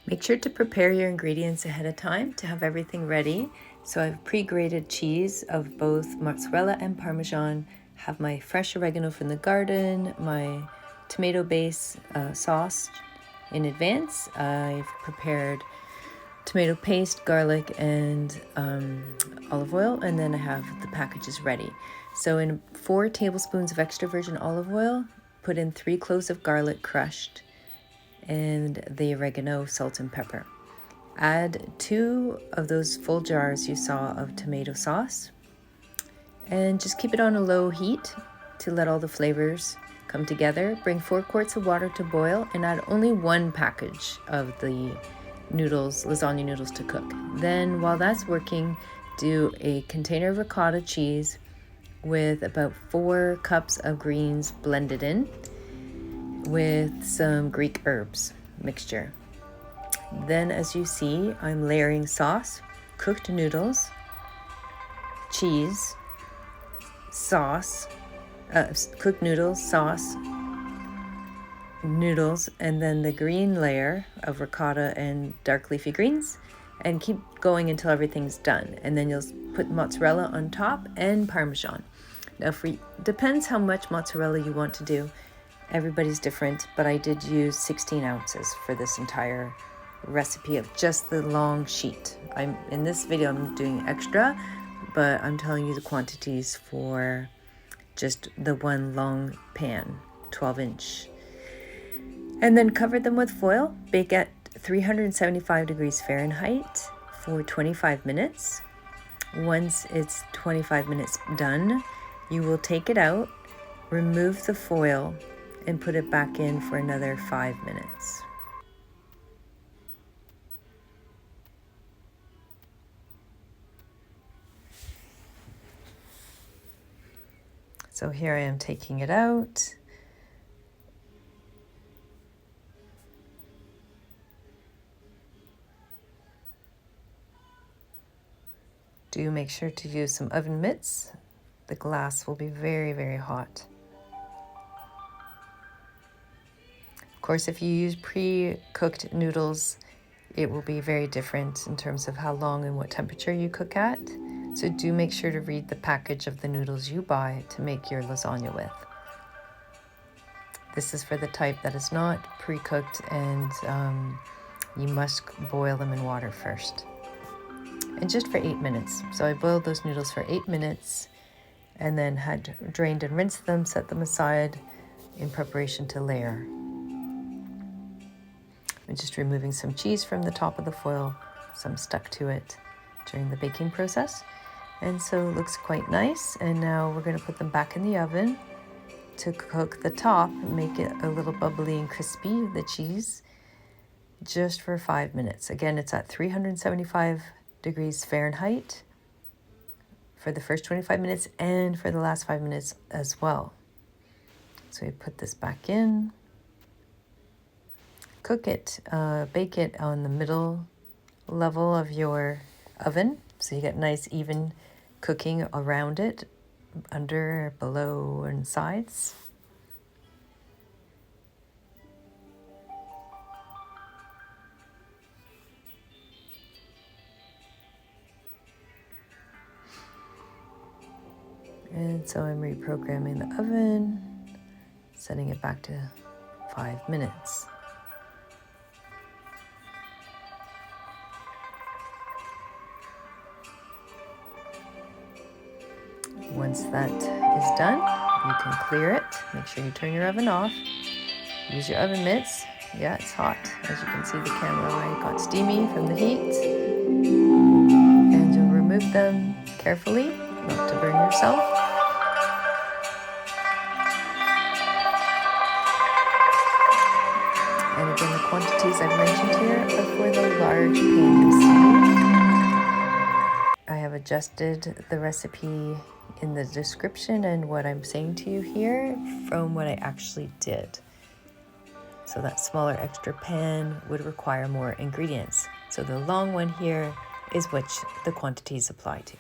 Make sure to prepare your ingredients ahead of time to have everything ready. So I have pre-grated cheese of both mozzarella and Parmesan, have my fresh oregano from the garden, my tomato base sauce in advance. I've prepared tomato paste, garlic, and olive oil, and then I have the packages ready. So in 4 tablespoons of extra virgin olive oil, put in 3 cloves of garlic crushed, and the oregano, salt, and pepper. Add 2 of those full jars you saw of tomato sauce, and just keep it on a low heat to let all the flavors come together. Bring 4 quarts of water to boil and add only 1 package of the noodles, lasagna noodles, to cook. Then while that's working, do a container of ricotta cheese with about 4 cups of greens blended in with some Greek herbs mixture. Then, as you see, I'm layering sauce, cooked noodles, cheese, sauce, cooked noodles, sauce, noodles, and then the green layer of ricotta and dark leafy greens, and keep going until everything's done. And then you'll put mozzarella on top and Parmesan. Now, depends how much mozzarella you want to do. Everybody's different, but I did use 16 ounces for this entire recipe of just the long sheet. In this video I'm doing extra, but I'm telling you the quantities for just the one long pan, 12-inch. And then cover them with foil. Bake at 375 degrees Fahrenheit for 25 minutes. Once it's 25 minutes done, you will take it out, remove the foil, and put it back in for another 5 minutes. So here I am taking it out. Do make sure to use some oven mitts. The glass will be very, very hot. Of course, if you use pre-cooked noodles, it will be very different in terms of how long and what temperature you cook at. So do make sure to read the package of the noodles you buy to make your lasagna with. This is for the type that is not pre-cooked, and you must boil them in water first. And just for 8 minutes. So I boiled those noodles for 8 minutes and then had drained and rinsed them, set them aside in preparation to layer. I'm just removing some cheese from the top of the foil, some stuck to it during the baking process. And so it looks quite nice. And now we're going to put them back in the oven to cook the top, make it a little bubbly and crispy, the cheese, just for 5 minutes. Again, it's at 375 degrees Fahrenheit for the first 25 minutes and for the last 5 minutes as well. So we put this back in, cook it, bake it on the middle level of your oven, so you get nice even cooking around it, under, below, and sides. And so I'm reprogramming the oven, setting it back to 5 minutes. Once that is done, you can clear it. Make sure you turn your oven off. Use your oven mitts. Yeah, it's hot. As you can see, the camera light got steamy from the heat. And you'll remove them carefully, not to burn yourself. And again, the quantities I've mentioned here are for the large pan you see. I have adjusted the recipe in the description and what I'm saying to you here from what I actually did. So that smaller extra pan would require more ingredients. So the long one here is which the quantities apply to.